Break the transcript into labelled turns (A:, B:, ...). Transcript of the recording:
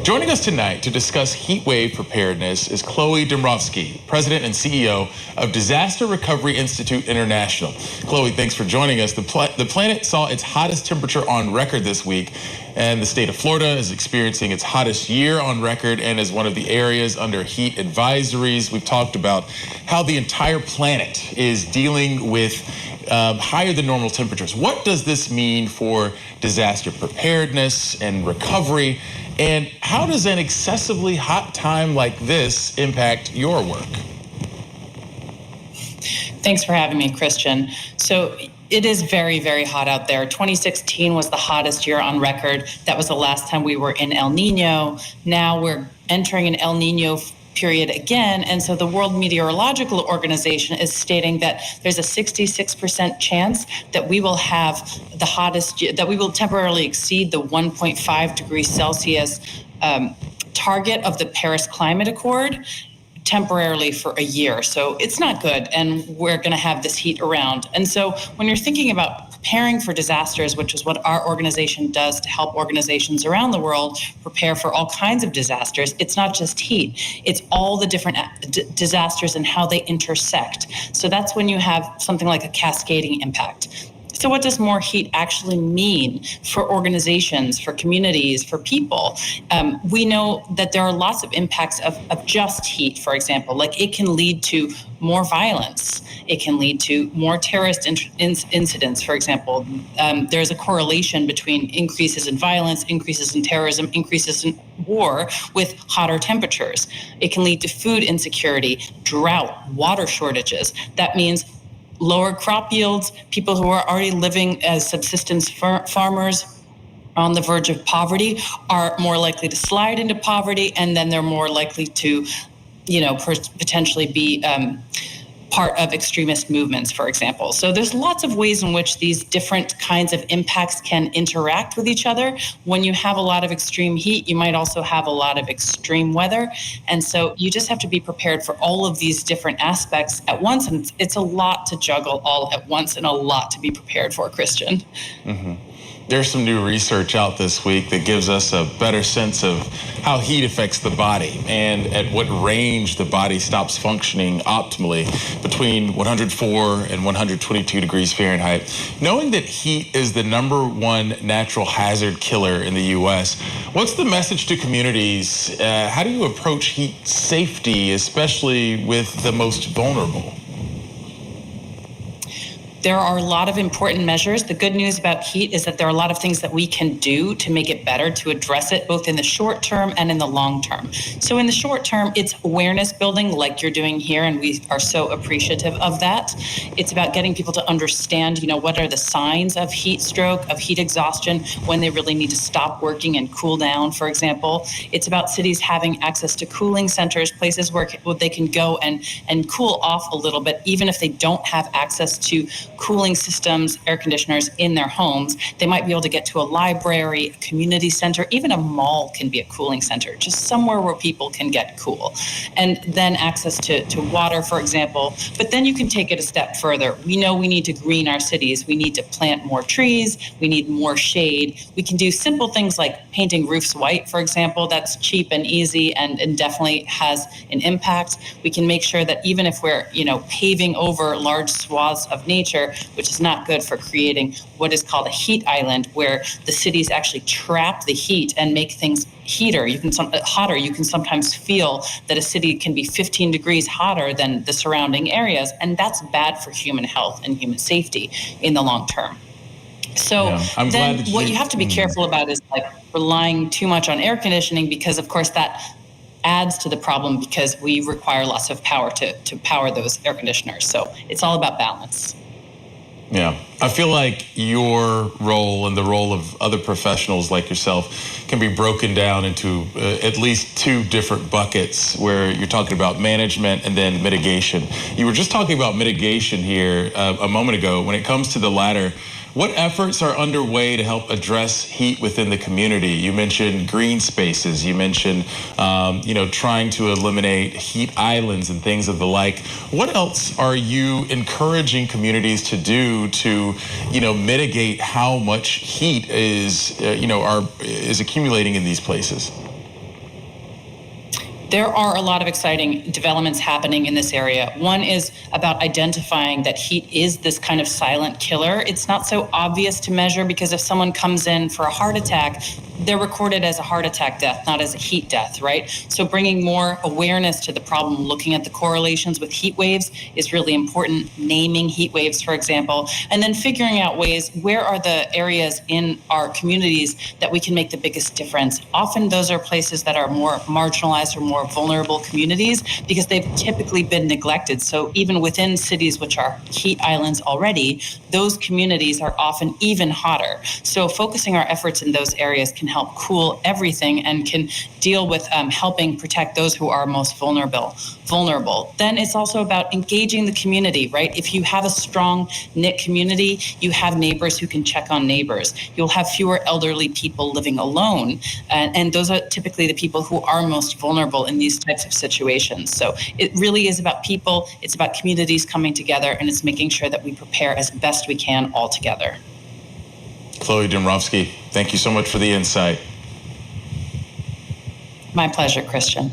A: Joining us tonight to discuss Heatwave Preparedness is Chloe Demrovsky, President and CEO of Disaster Recovery Institute International. Chloe, thanks for joining us. The planet saw its hottest temperature on record this week, and the state of Florida is experiencing its hottest year on record and is one of the areas under heat advisories. We've talked about how the entire planet is dealing with higher than normal temperatures. What does this mean for disaster preparedness and recovery? And how does an excessively hot time like this impact your work?
B: Thanks for having me, Christian. So it is very, very hot out there. 2016 was the hottest year on record. That was the last time we were in El Nino. Now we're entering an El Nino period again. And so the World Meteorological Organization is stating that there's a 66% chance that we will have the hottest, that we will temporarily exceed the 1.5 degrees Celsius target of the Paris Climate Accord temporarily for a year. So it's not good. And we're going to have this heat around. And so when you're thinking about preparing for disasters, which is what our organization does to help organizations around the world prepare for all kinds of disasters, it's not just heat. It's all the different disasters and how they intersect. So that's when you have something like a cascading impact. So what does more heat actually mean for organizations, for communities, for people? We know that there are lots of impacts of just heat, for example. Like it can lead to more violence. It can lead to more terrorist incidents, for example. There's a correlation between increases in violence, increases in terrorism, increases in war with hotter temperatures. It can lead to food insecurity, drought, water shortages. That means lower crop yields, people who are already living as subsistence farmers on the verge of poverty are more likely to slide into poverty, and then they're more likely to, potentially be part of extremist movements, for example. So there's lots of ways in which these different kinds of impacts can interact with each other. When you have a lot of extreme heat, you might also have a lot of extreme weather. And so you just have to be prepared for all of these different aspects at once. And it's a lot to juggle all at once and a lot to be prepared for, Christian.
A: Mm-hmm. There's some new research out this week that gives us a better sense of how heat affects the body and at what range the body stops functioning optimally between 104 and 122 degrees Fahrenheit. Knowing that heat is the #1 natural hazard killer in the U.S., what's the message to communities? How do you approach heat safety, especially with the most vulnerable?
B: There are a lot of important measures. The good news about heat is that there are a lot of things that we can do to make it better, to address it both in the short term and in the long term. So in the short term, it's awareness building like you're doing here, and we are so appreciative of that. It's about getting people to understand, what are the signs of heat stroke, of heat exhaustion, when they really need to stop working and cool down, for example. It's about cities having access to cooling centers, places where they can go and cool off a little bit, even if they don't have access to cooling systems, air conditioners in their homes. They might be able to get to a library, a community center, even a mall can be a cooling center, just somewhere where people can get cool. And then access to water, for example. But then you can take it a step further. We know we need to green our cities. We need to plant more trees. We need more shade. We can do simple things like painting roofs white, for example. That's cheap and easy and definitely has an impact. We can make sure that even if we're, paving over large swaths of nature, which is not good for creating what is called a heat island, where the cities actually trap the heat and make things hotter. You can sometimes feel that a city can be 15 degrees hotter than the surrounding areas, and that's bad for human health and human safety in the long term. So then what you have to be careful about is like relying too much on air conditioning, because of course that adds to the problem because we require lots of power to power those air conditioners. So it's all about balance.
A: Yeah, I feel like your role and the role of other professionals like yourself can be broken down into at least two different buckets, where you're talking about management and then mitigation. You were just talking about mitigation here a moment ago. When it comes to the latter, what efforts are underway to help address heat within the community? You mentioned green spaces. You mentioned, trying to eliminate heat islands and things of the like. What else are you encouraging communities to do to, mitigate how much heat is accumulating in these places?
B: There are a lot of exciting developments happening in this area. One is about identifying that heat is this kind of silent killer. It's not so obvious to measure because if someone comes in for a heart attack, they're recorded as a heart attack death, not as a heat death, right? So bringing more awareness to the problem, looking at the correlations with heat waves is really important, naming heat waves, for example, and then figuring out ways, where are the areas in our communities that we can make the biggest difference. Often those are places that are more marginalized or more vulnerable communities because they've typically been neglected. So even within cities which are heat islands already, those communities are often even hotter. So focusing our efforts in those areas can help cool everything and can deal with helping protect those who are most vulnerable. Then it's also about engaging the community, right? If you have a strong knit community, you have neighbors who can check on neighbors. You'll have fewer elderly people living alone. And those are typically the people who are most vulnerable in these types of situations. So it really is about people, it's about communities coming together, and it's making sure that we prepare as best we can all together.
A: Chloe Demrovsky, thank you so much for the insight.
B: My pleasure, Christian.